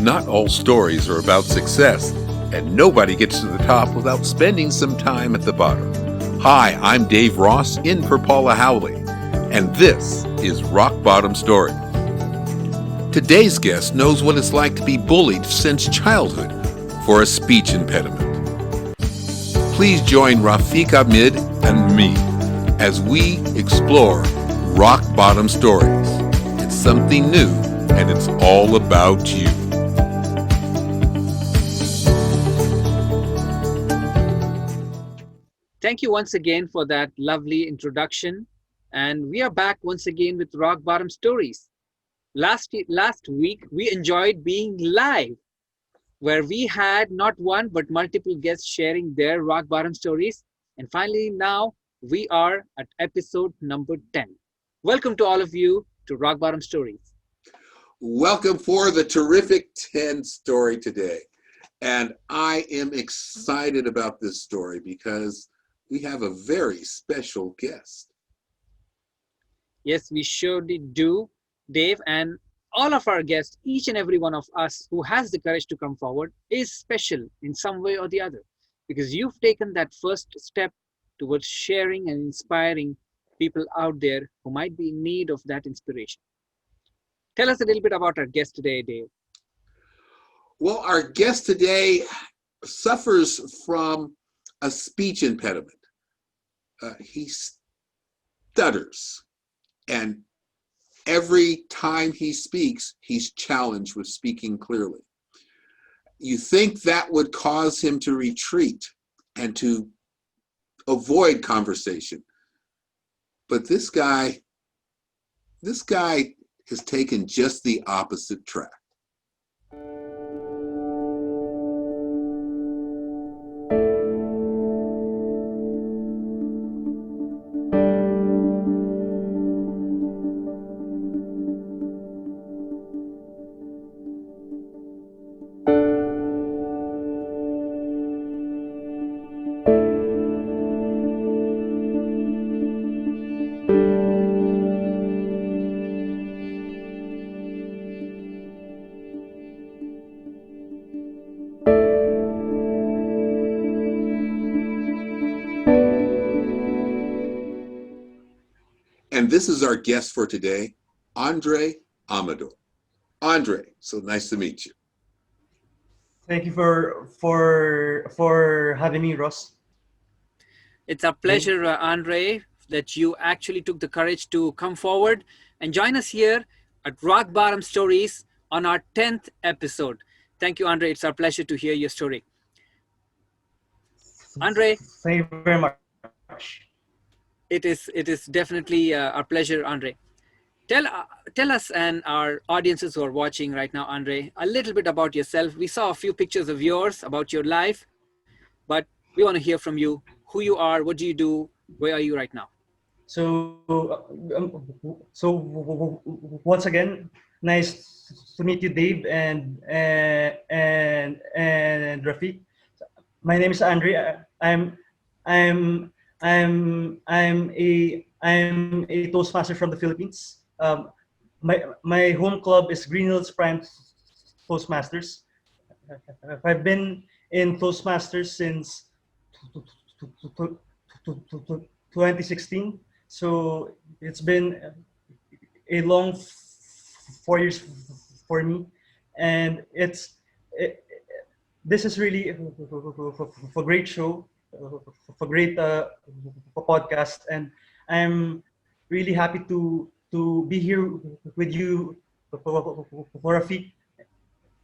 Not all stories are about success, and nobody gets to the top without spending some time at the bottom. Hi, I'm Dave Ross, in for Paula Howley, and this is Rock Bottom Story. Today's guest knows what it's like to be bullied since childhood for a speech impediment. Please join Rafiq Ahmed and me as we explore rock bottom stories. It's something new, and it's all about you. Thank you once again for that lovely introduction. And we are back once again with Rock Bottom Stories. Last week, we enjoyed being live, where we had not one but multiple guests sharing their rock bottom stories. And finally, now we are at episode number 10. Welcome to all of you to Rock Bottom Stories. Welcome for the terrific 10 story today. And I am excited about this story because we have a very special guest. Yes, we surely do, Dave. And all of our guests, each and every one of us who has the courage to come forward, is special in some way or the other because you've taken that first step towards sharing and inspiring people out there who might be in need of that inspiration. Tell us a little bit about our guest today, Dave. Well, our guest today suffers from a speech impediment. He stutters, and every time he speaks, he's challenged with speaking clearly. You think that would cause him to retreat and to avoid conversation. But this guy has taken just the opposite track. And this is our guest for today, Andre Amador. Andre, so nice to meet you. Thank you for having me, Ross. It's a pleasure, Andre, that you actually took the courage to come forward and join us here at Rock Bottom Stories on our 10th episode. Thank you, Andre. It's our pleasure to hear your story. Andre, Thank you very much. it is definitely our pleasure, Andre. Tell tell us and our audiences who are watching right now, Andre, a little bit about yourself. We saw a few pictures of yours about your life, but we want to hear from you who you are, what do you do, where are you right now? Once again, nice to meet you, Dave and Rafiq. My name is Andre. I'm I'm a Toastmaster from the Philippines. My home club is Green Hills Prime Toastmasters. I've been in Toastmasters since 2016. So it's been a long 4 years for me, and this is really a great show, a great podcast, and I'm really happy to be here with you, Rafiq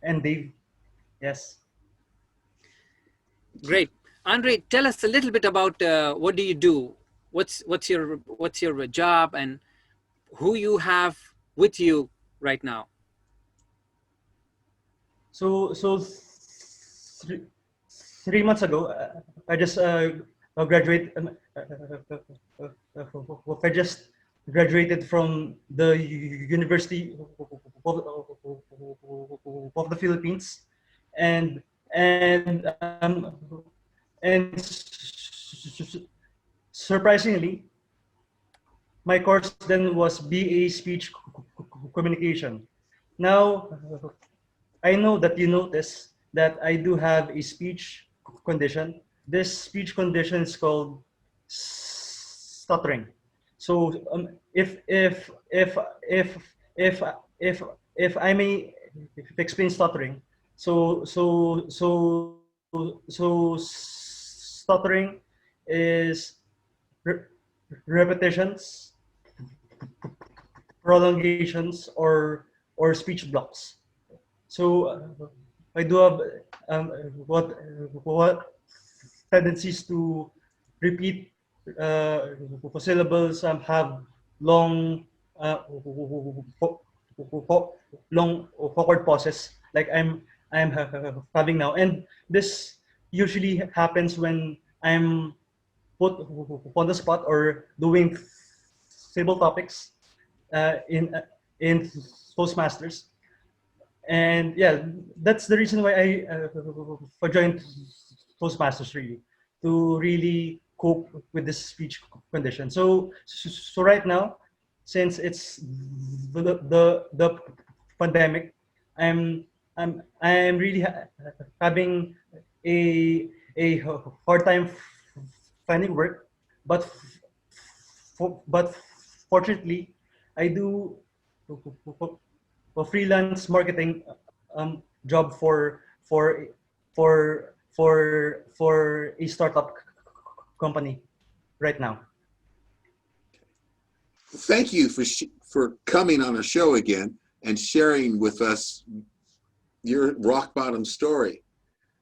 and Dave. Yes. Great. Andre, tell us a little bit about what do you do? What's your job and who you have with you right now? So 3 months ago, I just graduate. I just graduated from the University of the Philippines, and and um, and surprisingly, my course then was BA Speech Communication. Now, I know that you notice that I do have a speech condition. This speech condition is called stuttering. So if if if if I may explain stuttering, so stuttering is re- repetitions, prolongations, or speech blocks. So I do have um, what tendencies to repeat syllables, have long long awkward pauses like I'm having now, and this usually happens when I'm put on the spot or doing stable topics in Toastmasters. And yeah, that's the reason why I joined Toastmasters, really, to really cope with this speech condition. So right now, since it's the pandemic, I'm I'm really having a a hard time finding work, but but fortunately, I do a freelance marketing job for a startup company right now. Thank you for coming on a show again and sharing with us your rock bottom story.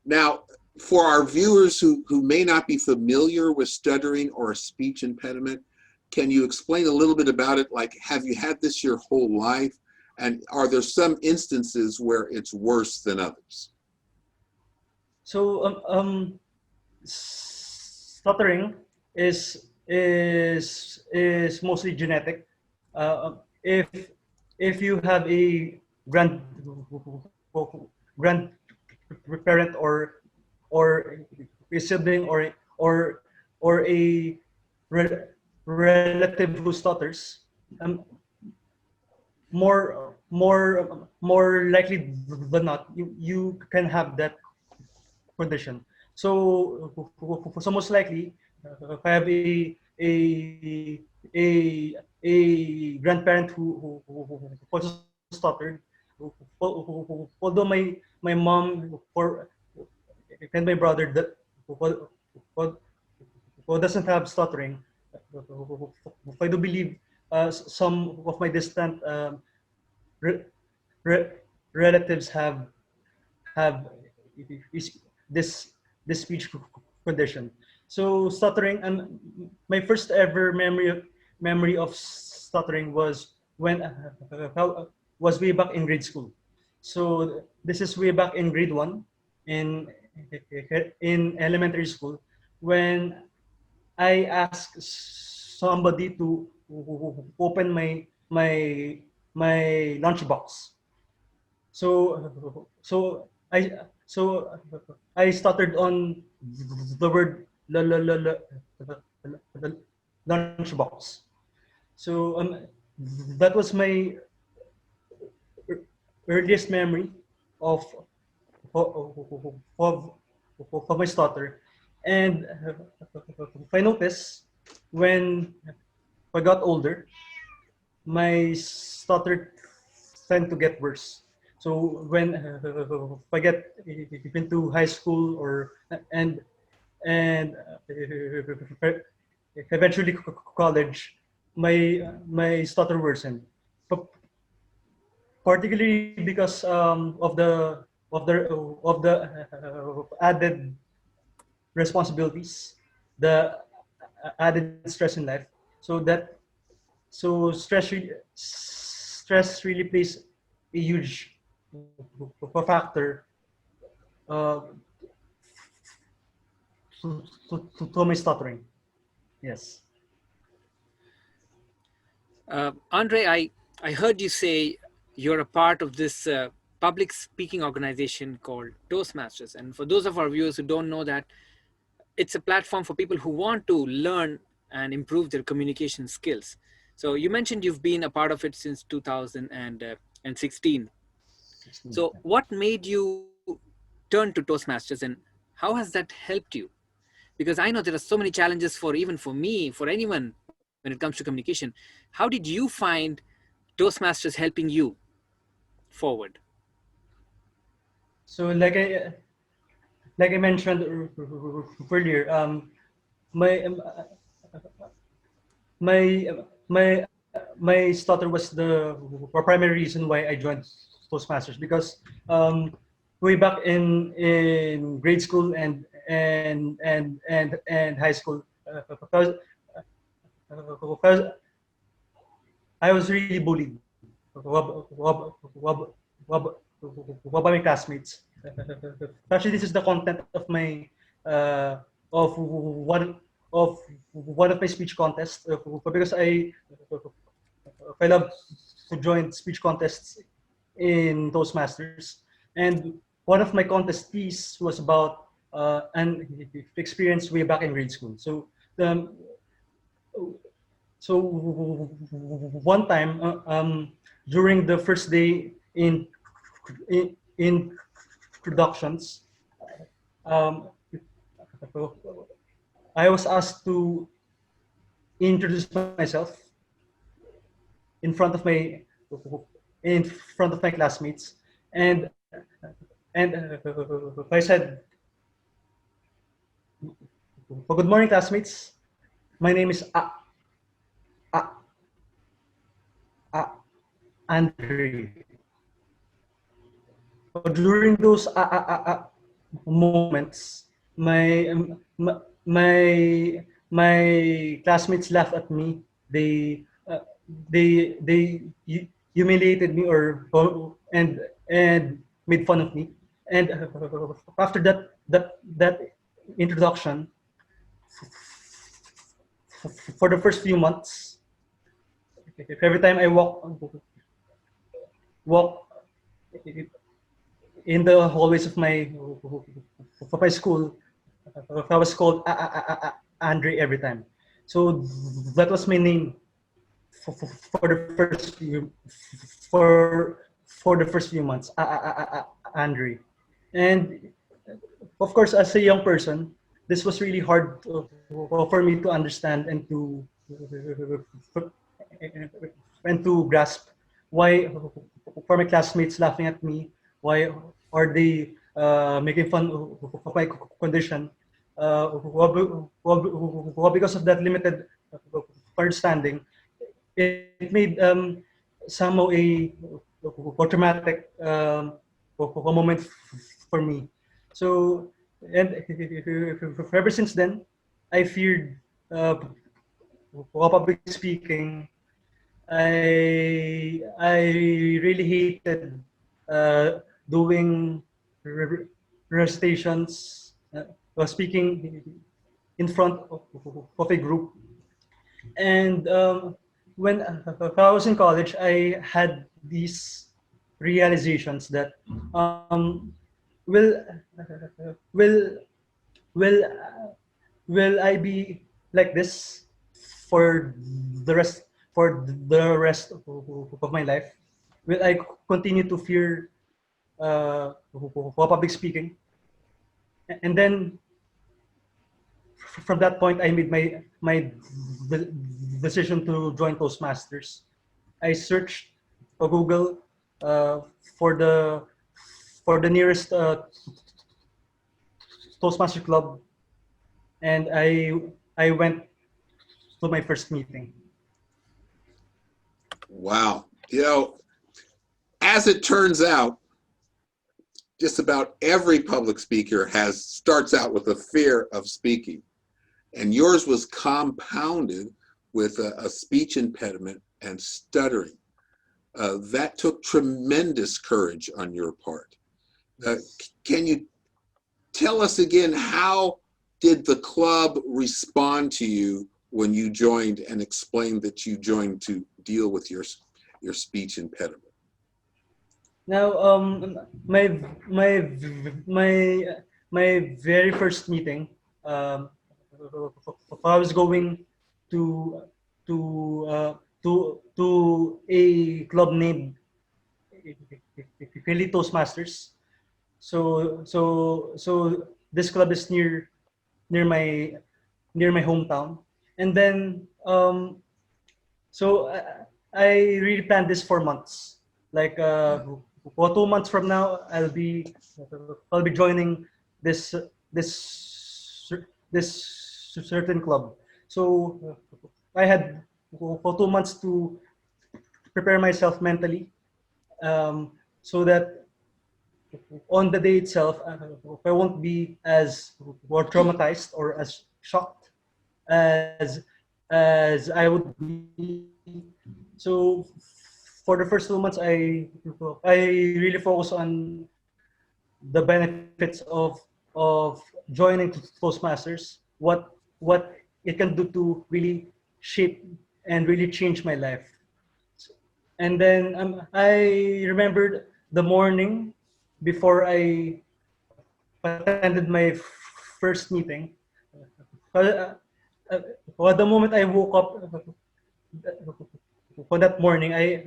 Now, for our viewers who may not be familiar with stuttering or a speech impediment, can you explain a little bit about it? Like, have you had this your whole life? And are there some instances where it's worse than others? So stuttering is mostly genetic. If you have a grandparent or a sibling or a re- relative who stutters, um, more likely than not, you can have that condition. So most likely, if I have a grandparent who also stuttered, although my mom and my brother that who, who doesn't have stuttering, I do believe some of my distant re, re, relatives have this this speech condition. So stuttering, and my first ever memory of stuttering was when was way back in grade school. So this is way back in grade one in elementary school when I asked somebody to open my lunchbox. So I stuttered on the word lunchbox. So that was my earliest memory of of, of my stutter. And I noticed when I got older, my stutter tend to get worse. So when I get into high school or and eventually college, my stutter worsened. But particularly because of the added responsibilities, the added stress in life. So that so stress really plays a huge factor uh, to my stuttering. Yes. Andre, I heard you say you're a part of this public speaking organization called Toastmasters. And for those of our viewers who don't know that, it's a platform for people who want to learn and improve their communication skills. So you mentioned you've been a part of it since 2016. So, what made you turn to Toastmasters, and how has that helped you? Because I know there are so many challenges for even for me, for anyone when it comes to communication. How did you find Toastmasters helping you forward? So like I mentioned earlier, my my my stutter was the primary reason why I joined Toastmasters because way back in grade school and high school, because I was really bullied by my classmates. Actually, this is the content uh, of one one of my speech contests because I love to join speech contests in Toastmasters, and one of my contest piece was about an experience way back in grade school. Um, so one time during the first day in productions, um, I was asked to introduce myself in front of my in front of my classmates, and I said, "Oh, good morning, classmates. My name is A- Andre." During those moments, my classmates laughed at me. They humiliated me and made fun of me. And after that introduction, for the first few months, every time I walk in the hallways of my school, I was called Andre every time. So that was my name for the first few months, Andre. And of course, as a young person, this was really hard for me to understand and to grasp why for my classmates laughing at me, why are they making fun of my condition, because of that limited understanding. It made somehow a traumatic moment for me. So, and ever since then, I feared public speaking. I really hated doing recitations, speaking in front of a group. And when I was in college, I had these realizations that will will will will I be like this for the rest of my life? Will I continue to fear public speaking? And then from that point, I made the decision to join Toastmasters. I searched Google uh, for the nearest Toastmaster club, and I went to my first meeting. Wow. As it turns out, just about every public speaker starts out with a fear of speaking. And yours was compounded with a speech impediment and stuttering. That took tremendous courage on your part. Can you tell us again, how did the club respond to you when you joined and explained that you joined to deal with your speech impediment? Now, my my my very first meeting, um, I was going to to uh, to a club named Philly Toastmasters. So this club is near my near my hometown, and then so I really planned this for months. Like for 2 months from now, I'll be joining this this certain club. So I had for 2 months to prepare myself mentally, so that on the day itself, I won't be as or traumatized or as shocked as I would be. So for the first 2 months, I really focus on the benefits of joining Toastmasters. What it can do to really shape and really change my life. And then I remembered the morning before I attended my first meeting. Uh, well, the moment I woke up for that morning, I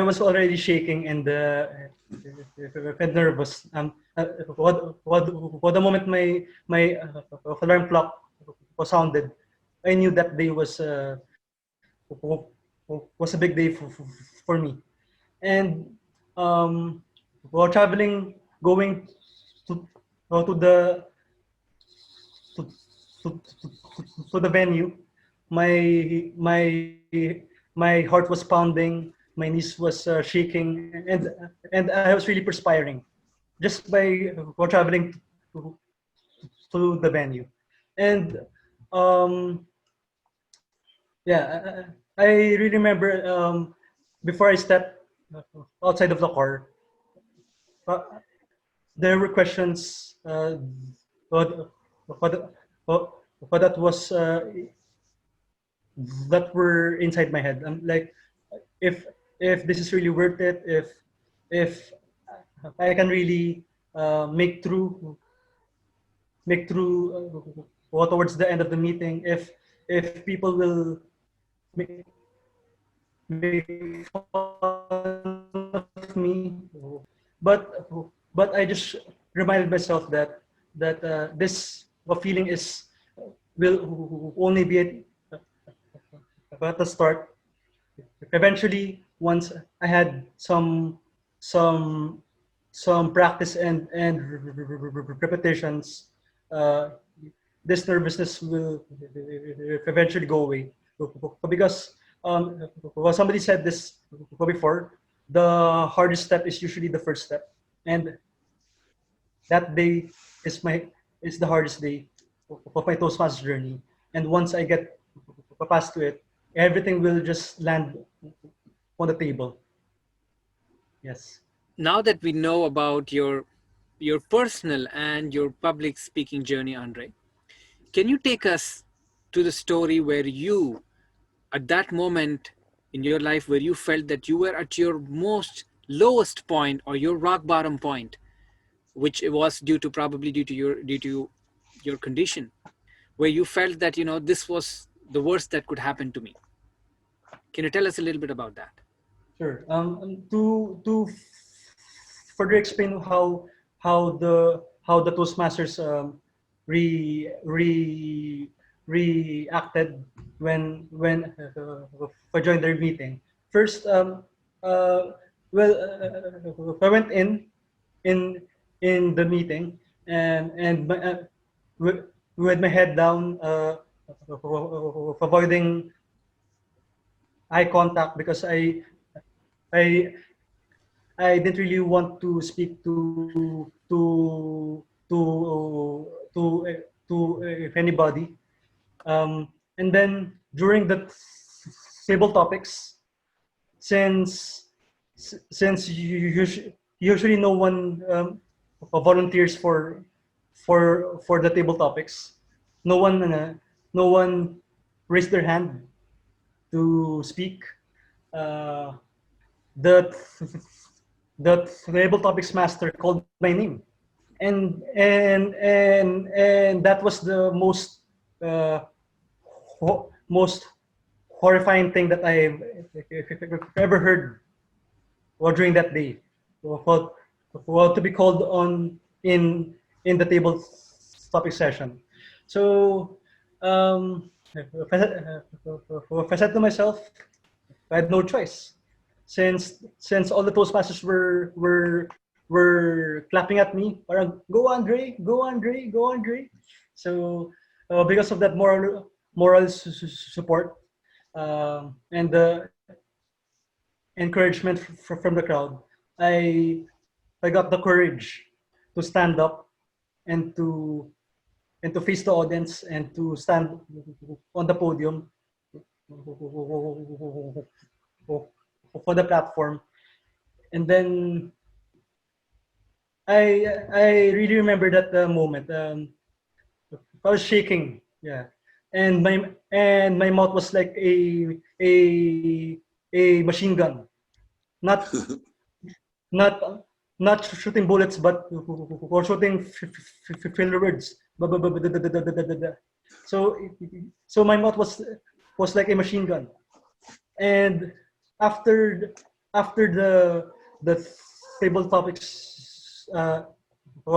was already shaking and nervous. What the moment my alarm clock was sounded, I knew that day was a big day for me. And um, while traveling, going to to the to, to the venue, my heart was pounding, my knees was shaking, and I was really perspiring just by while traveling to the venue. And um, yeah, I really remember before I stepped outside of the car, uh, there were questions what, what, what that was that were inside my head. I'm like, if if this is really worth it, if I can really make through towards the end of the meeting, if people will make, make fun of me, but I just reminded myself that this feeling is will only be at the start. Eventually, once I had some some practice and repetitions, uh, this nervousness will eventually go away. Because well, somebody said this before, the hardest step is usually the first step, and that day is my is the hardest day of my Toastmasters journey. And once I get past to it, everything will just land on the table. Yes. Now that we know about your personal and your public speaking journey, Andre, can you take us to the story where you, at that moment in your life where you felt that you were at your most lowest point or your rock bottom point, which it was due to probably due to your condition, where you felt that this was the worst that could happen to me? Can you tell us a little bit about that? Sure. To further explain how the Toastmasters re reacted when I joined their meeting. First, uh, well, I went in in the meeting and with, with my head down, avoiding eye contact because I I didn't really want to speak to anybody. And then during the table topics, since since usually no one volunteers for the table topics, no one no one raised their hand to speak. Uh, the the table topics master called my name, and that was the most most horrifying thing that I've ever heard during that day. For, to be called on in the table topic session. So if I said to myself, I had no choice, since all the Toastmasters were clapping at me, parang go Andre, go Andre, go Andre. So because of that moral support and the encouragement from the crowd, I I got the courage to stand up and to face the audience and to stand on the podium for the platform. And then I really remember that moment. I was shaking, yeah, and my mouth was like a machine gun, not not not shooting bullets, but or shooting filler words. So so my mouth was like a machine gun. And after the table topics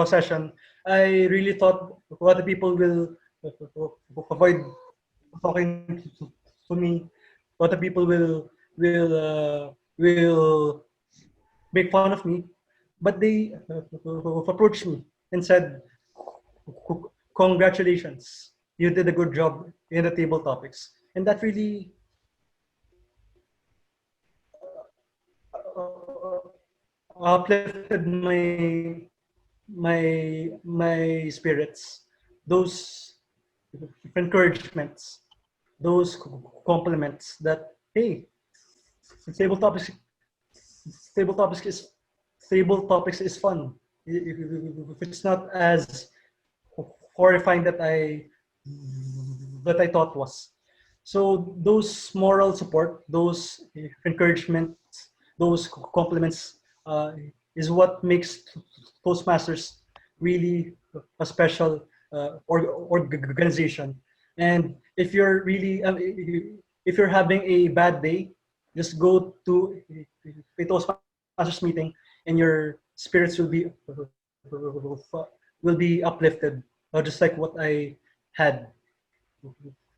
session, I really thought what the people will avoid talking to me, what the people will make fun of me, but they approached me and said, "Congratulations, you did a good job in the table topics," and that really uplifted my spirits. Those encouragements, those compliments that hey, table topics table topics is table topics is fun. If it's not as horrifying that I thought was. So those moral support, those encouragement, those compliments is what makes Toastmasters really a special organization. And if you're really if you're having a bad day, just go to a Toastmasters meeting, and your spirits will be uplifted, just like what I had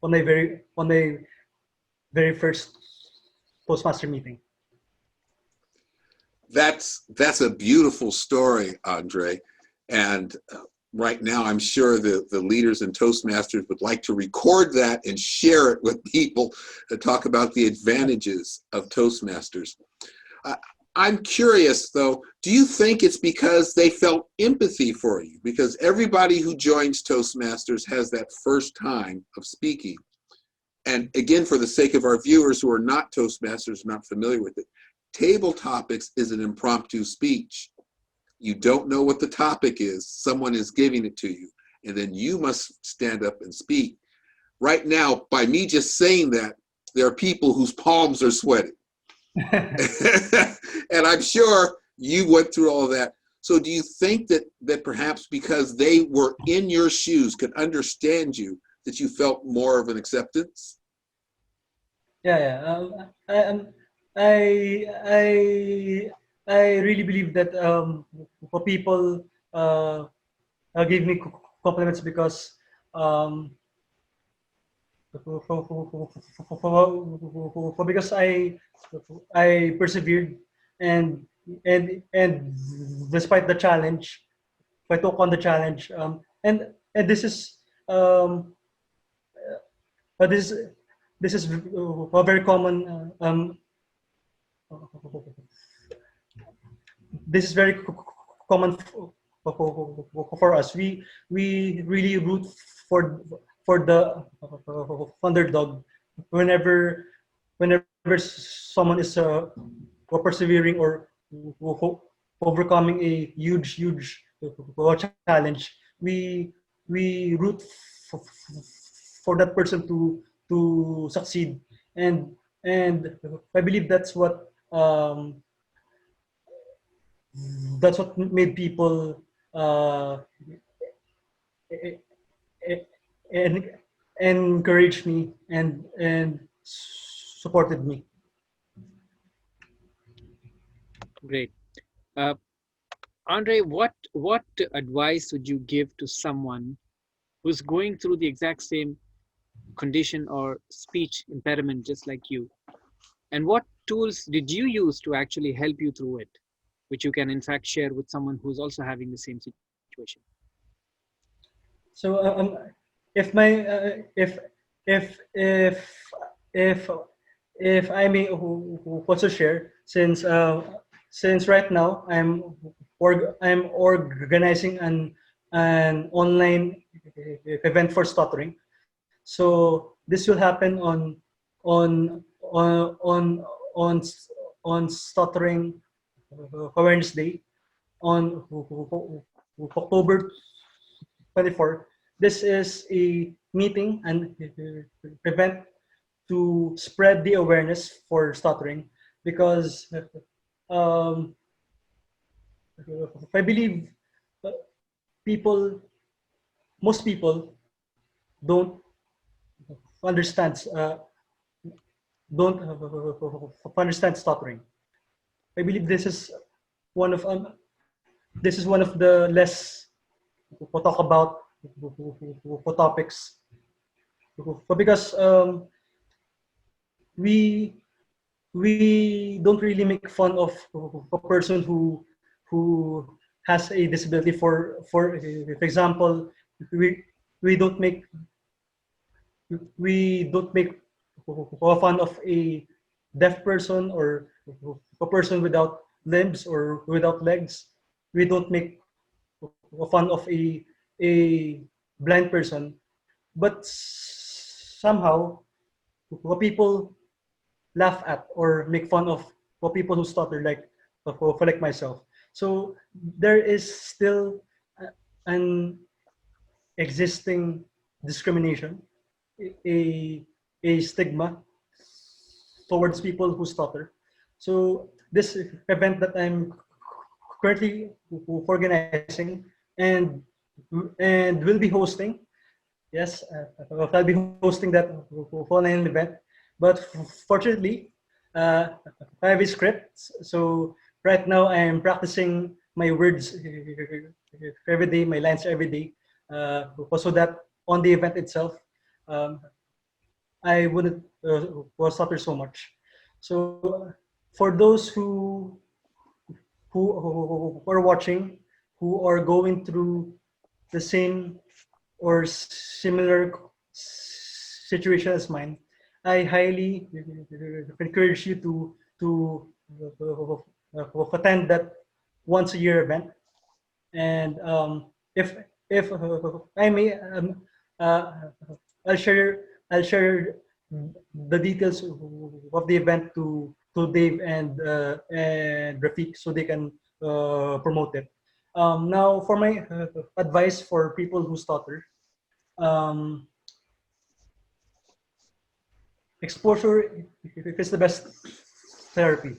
on my very first Toastmaster meeting. That's a beautiful story, Andre. And right now, I'm sure the leaders and Toastmasters would like to record that and share it with people to talk about the advantages of Toastmasters. I'm curious, though, do you think it's because they felt empathy for you? Because everybody who joins Toastmasters has that first time of speaking. And again, for the sake of our viewers who are not Toastmasters, not familiar with it, table topics is an impromptu speech. You don't know what the topic is. Someone is giving it to you, and then you must stand up and speak. Right now, by me just saying that, there are people whose palms are sweating. And I'm sure you went through all of that. So do you think that perhaps because they were in your shoes, could understand you, that you felt more of an acceptance? Yeah, yeah. I I really believe that for people give me compliments because um, because I persevered, and and despite the challenge, I took on the challenge, and this is this this is a very common this is very common for us. We really root for the underdog whenever someone is persevering or overcoming a huge challenge. We root for that person to succeed, and I believe that's what made people e- e- encourage me and supported me. Great. Uh, Andre, what advice would you give to someone who's going through the exact same condition or speech impediment just like you? And what tools did you use to actually help you through it, which you can in fact share with someone who's also having the same situation? So if my if if if I may also share, since right now I'm organizing an online event for stuttering. So this will happen on on on on on stuttering awareness day on October 24. This is a meeting and event to spread the awareness for stuttering, because um, I believe uh, people, most people don't understand don't understand stuttering. I believe one of one of the less talk about topics, because we don't really make fun of a person who has a disability. For example, we we don't make we don't make fun of a deaf person or a person without limbs or without legs. We don't make fun of a blind person, but somehow people laugh at or make fun of people who stutter, like myself. So there is still an existing discrimination, a stigma towards people who stutter. So this event that I'm currently organizing and will be hosting, yes, I'll be hosting that online event. But fortunately, uh, I have a script. So right now I'm practicing my words every day, my lines every day, so that on the event itself, um, I wouldn't stutter so much. So for those who are watching, who are going through the same or similar situation as mine, I highly encourage you attend that once a year event. And if I may, uh, I'll share the details of the event to Dave and Rafiq, so they can promote it. Now, for my advice for people who stutter, um, exposure is the best therapy.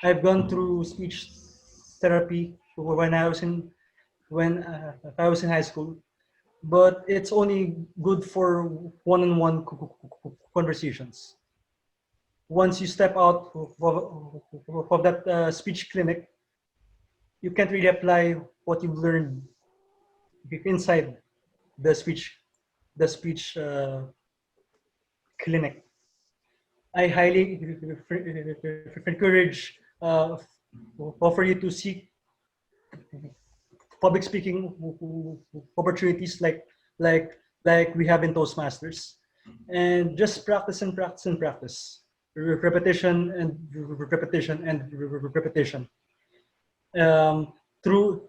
I've gone through speech therapy when I was in high school, but it's only good for one-on-one conversations. Once you step out of that speech clinic, you can't really apply what you've learned inside the speech clinic. I highly encourage offer you to seek public speaking opportunities like we have in Toastmasters, and just practice and practice and practice, repetition and repetition and repetition. Through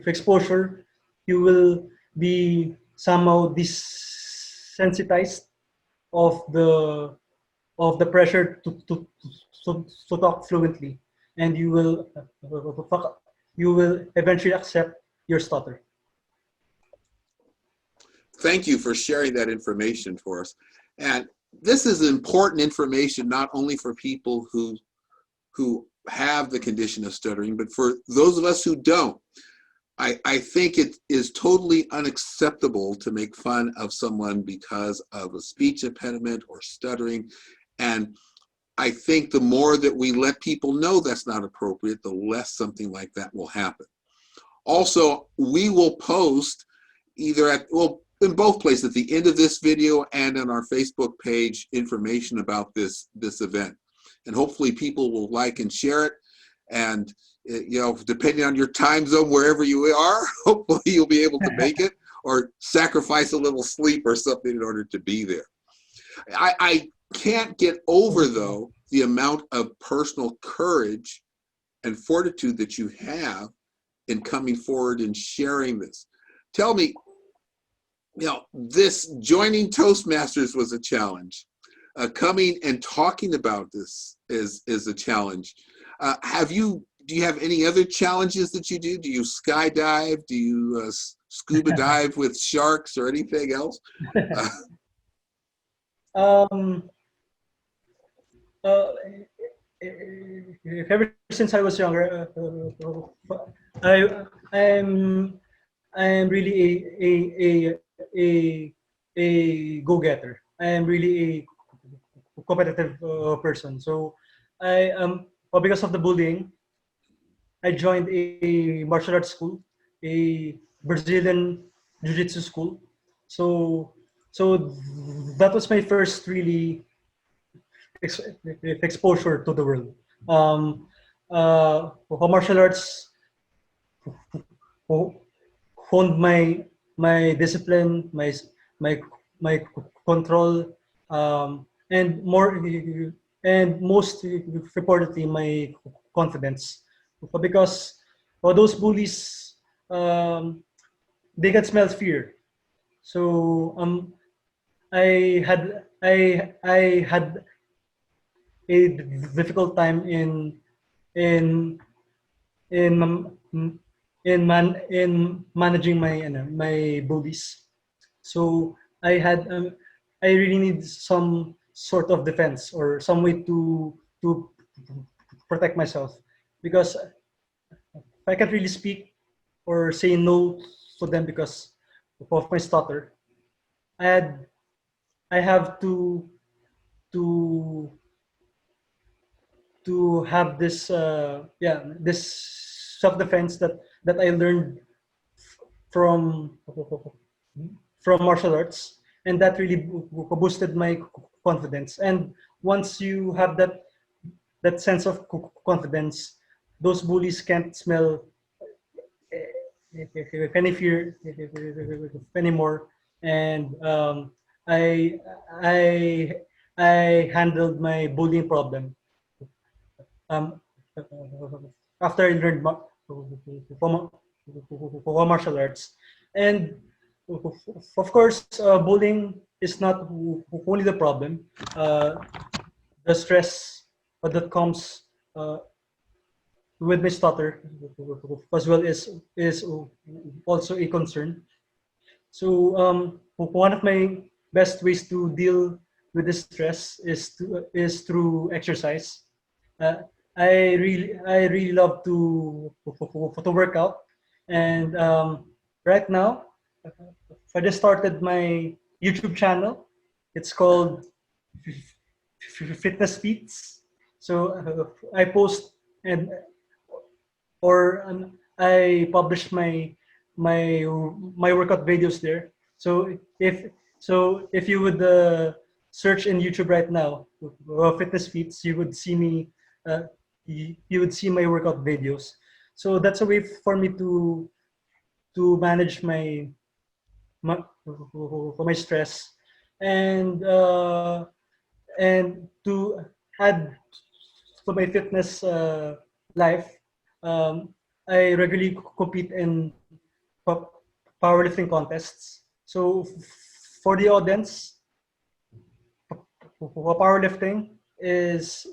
exposure, you will be somehow desensitized of the pressure to talk fluently, and you will eventually accept your stutter. Thank you for sharing that information for us. And this is important information not only for people who have the condition of stuttering, but for those of us who don't. I think it is totally unacceptable to make fun of someone because of a speech impediment or stuttering. And I think the more that we let people know that's not appropriate, the less something like that will happen. Also, we will post either in both places, at the end of this video and on our Facebook page, information about this event. And hopefully people will like and share it. And depending on your time zone, wherever you are, hopefully you'll be able to make it or sacrifice a little sleep or something in order to be there. I can't get over, though, the amount of personal courage and fortitude that you have in coming forward and sharing this. Tell me, this joining Toastmasters was a challenge. Coming and talking about this is a challenge. Do you have any other challenges that you do? Do you skydive? Do you scuba dive with sharks or anything else? Ever since I was younger, I'm really a go-getter. I am really a competitive person. So because of the bullying, I joined a martial arts school, a Brazilian jiu-jitsu school. So that was my first really exposure to the world. For martial arts, honed my discipline, my my control, and most importantly my confidence, because for those bullies, they can smell fear. So I had a difficult time in in in managing my bullies. So I really need some sort of defense or some way to protect myself, because I can't really speak or say no to them because of my stutter. I had I have to have this this self defense that I learned from martial arts, and that really boosted my confidence. And once you have that sense of confidence, those bullies can't smell any fear anymore. And I I I handled my bullying problem um, after I learned from martial arts. And of course, bullying is not only the problem. The stress that comes with my stutter as well is also a concern. So one of my best ways to deal with this stress is through exercise. Uh, I really love to work out, and right now I just started my YouTube channel. It's called Fitness Feats. So I post and or I publish my workout videos there. So if you would search in YouTube right now, Fitness Feats, you would see me. You would see my workout videos. So that's a way for me to manage my stress, and to add to my fitness life. um, I regularly compete in po- powerlifting contests. So for the audience, powerlifting is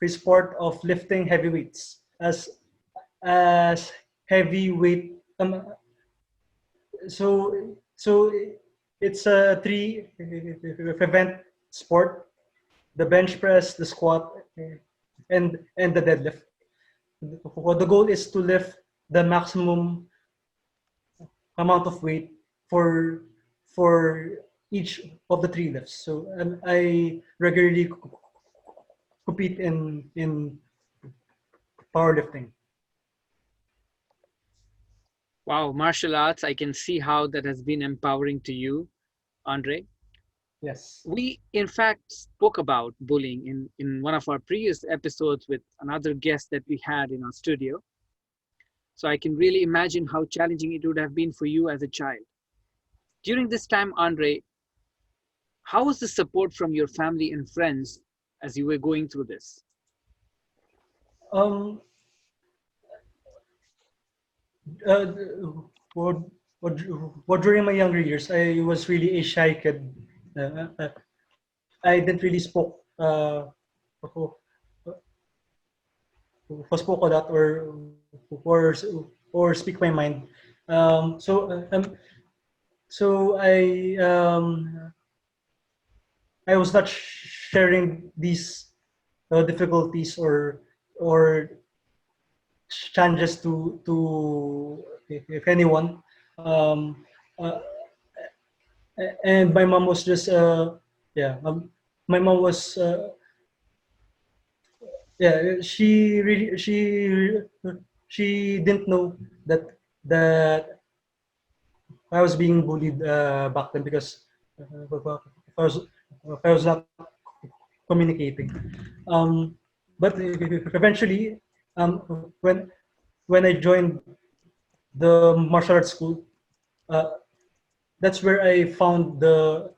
a sport of lifting heavy weights. As heavyweight, so it's a three event sport: the bench press, the squat, and the deadlift. The goal is to lift the maximum amount of weight for each of the three lifts. So I regularly compete in powerlifting. Wow, martial arts, I can see how that has been empowering to you, Andre. Yes. We, in fact, spoke about bullying in one of our previous episodes with another guest that we had in our studio. So I can really imagine how challenging it would have been for you as a child. During this time, Andre, how was the support from your family and friends as you were going through this? Um. Uh, what, what during my younger years, I was really a shy kid. I didn't really spoke a lot or or speak my mind. So I was not sharing these difficulties or challenges to if anyone. Um, uh, and my mom was just yeah. My mom was yeah. She didn't know that I was being bullied back then because I was I was not communicating. Um, but eventually, when I joined the martial arts school, uh, that's where I found the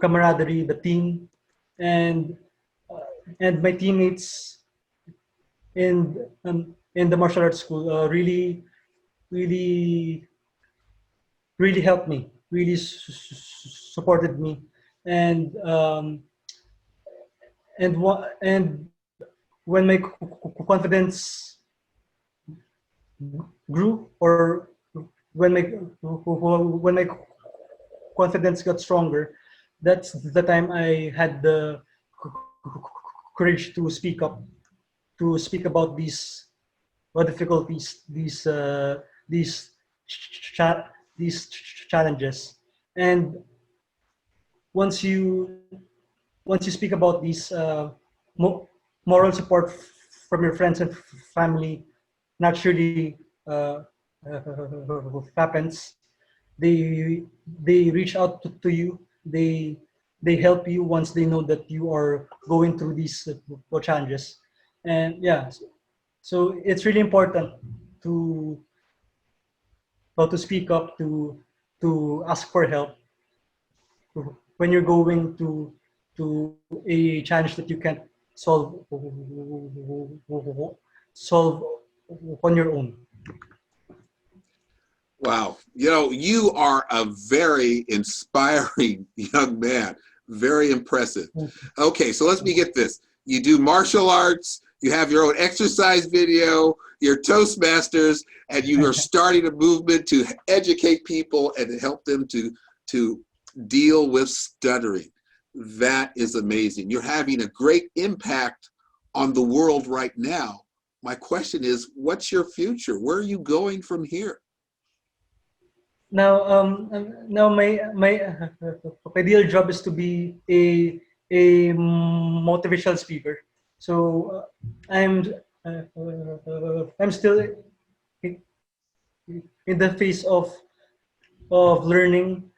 camaraderie, the team, and and my teammates in the martial arts school really really helped me, really supported me, and and when my confidence grew, or when my when my confidence got stronger, that's the time I had the courage to speak about these difficulties, these cha- these challenges, and once you once you speak about these moral support from your friends and family naturally happens. They reach out to you. They help you once they know that you are going through these challenges, and yeah, so it's really important to to speak up, to ask for help when you're going to a challenge that you can't solve solve on your own. Wow. You are a very inspiring young man. Very impressive. Okay, so let me get this. You do martial arts, you have your own exercise video, you're Toastmasters, and you are starting a movement to educate people and to help them to deal with stuttering. That is amazing. You're having a great impact on the world right now. My question is, what's your future? Where are you going from here? Now my ideal job is to be a motivational speaker. So I'm still in, in the phase of learning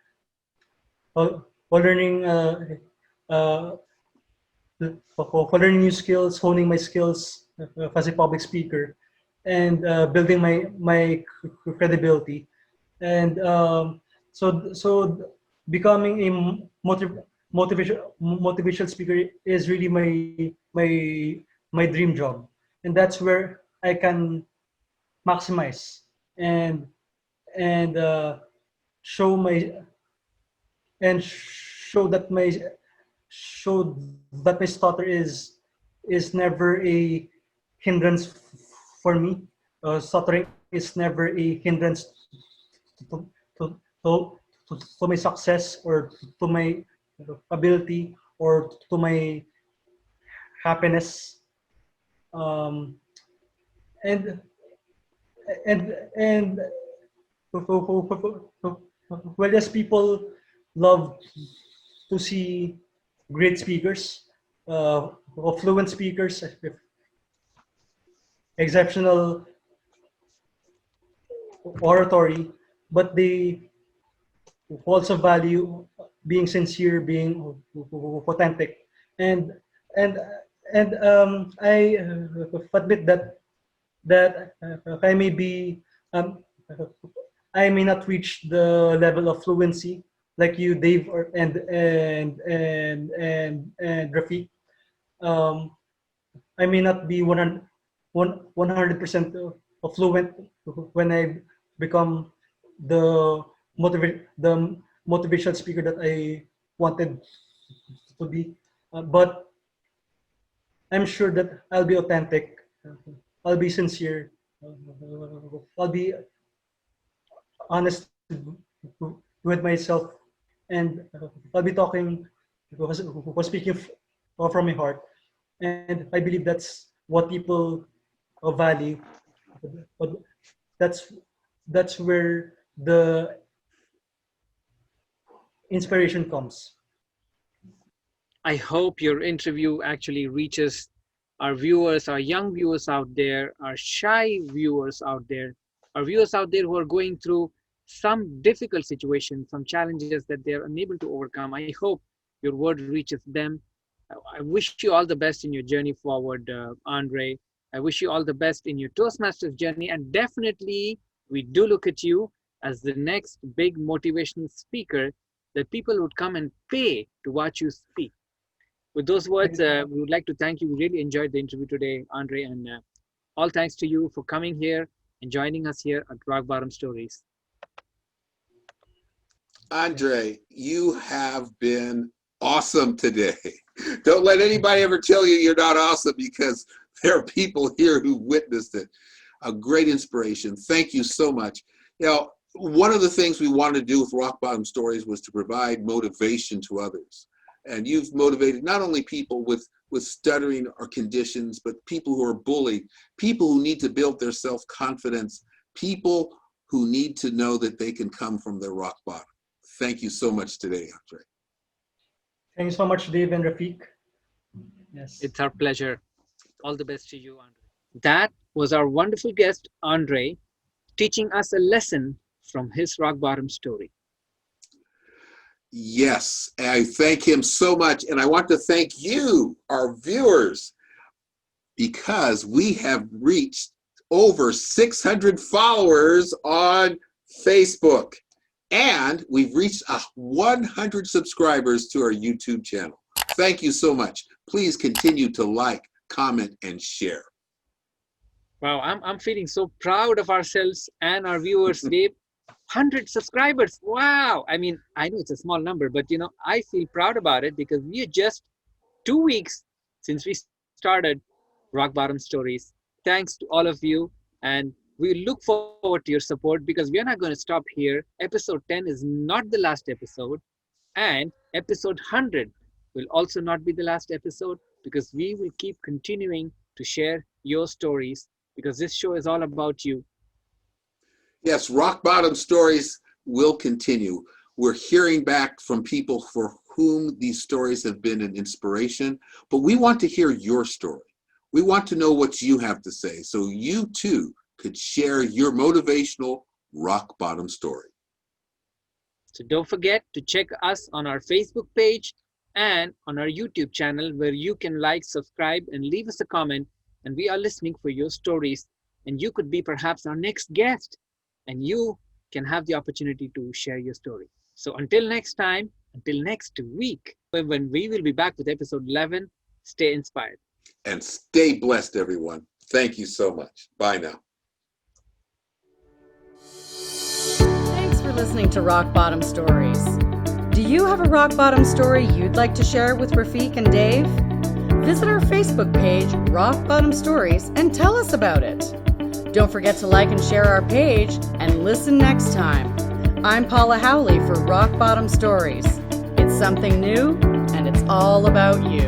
or learning uh, for learning new skills, honing my skills as a public speaker, and building my credibility. And so becoming a motivational speaker is really my dream job, and that's where I can maximize and and show my and show that my stutter is never a hindrance for me. Stuttering is never a hindrance to, to, to, to my success or to my ability or to my happiness. Um, and and well, yes, people love to see great speakers, uh, fluent speakers, exceptional oratory, but they also value being sincere, being authentic, and and I admit that I may be I may not reach the level of fluency like you, Dave, or and Rafiq. Um, I may not be 100% fluent when I become the motivational speaker that I wanted to be. But I'm sure that I'll be authentic. I'll be sincere. I'll be honest with myself, and I'll be talking, was speaking from my heart. And I believe that's what people value. But that's where the inspiration comes. I hope your interview actually reaches our viewers, our young viewers out there, our shy viewers out there, our viewers out there who are going through some difficult situations, some challenges that they're unable to overcome. I hope your word reaches them. I wish you all the best in your journey forward, Andre. I wish you all the best in your Toastmasters journey. And definitely, we do look at you as the next big motivational speaker that people would come and pay to watch you speak. With those words, we would like to thank you. We really enjoyed the interview today, Andre, and all thanks to you for coming here and joining us here at Rock Bottom Stories. Andre, you have been awesome today. Don't let anybody ever tell you you're not awesome, because there are people here who witnessed it. A great inspiration. Thank you so much. You know, one of the things we wanted to do with Rock Bottom Stories was to provide motivation to others. And you've motivated not only people with stuttering or conditions, but people who are bullied, people who need to build their self-confidence, people who need to know that they can come from their rock bottom. Thank you so much today, Andre. Thank you so much, Dave and Rafiq. Yes. It's our pleasure. All the best to you, Andre. That was our wonderful guest, Andre, teaching us a lesson from his rock bottom story. Yes, I thank him so much. And I want to thank you, our viewers, because we have reached over 600 followers on Facebook. And we've reached 100 subscribers to our YouTube channel. Thank you so much. Please continue to like, comment, and share. Wow, I'm feeling so proud of ourselves and our viewers, Dave. 100 subscribers. Wow. I mean, I know it's a small number, but I feel proud about it because we are just 2 weeks since we started Rock Bottom Stories. Thanks to all of you. And we look forward to your support because we are not going to stop here. Episode 10 is not the last episode. And episode 100 will also not be the last episode because we will keep continuing to share your stories because this show is all about you. Yes, Rock Bottom Stories will continue. We're hearing back from people for whom these stories have been an inspiration, but we want to hear your story. We want to know what you have to say so you too could share your motivational rock bottom story. So don't forget to check us on our Facebook page and on our YouTube channel where you can like, subscribe, and leave us a comment. And we are listening for your stories. And you could be perhaps our next guest. And you can have the opportunity to share your story. So until next time, until next week, when we will be back with episode 11, stay inspired. And stay blessed, everyone. Thank you so much. Bye now. Thanks for listening to Rock Bottom Stories. Do you have a rock bottom story you'd like to share with Rafiq and Dave? Visit our Facebook page, Rock Bottom Stories, and tell us about it. Don't forget to like and share our page, and listen next time. I'm Paula Howley for Rock Bottom Stories. It's something new, and it's all about you.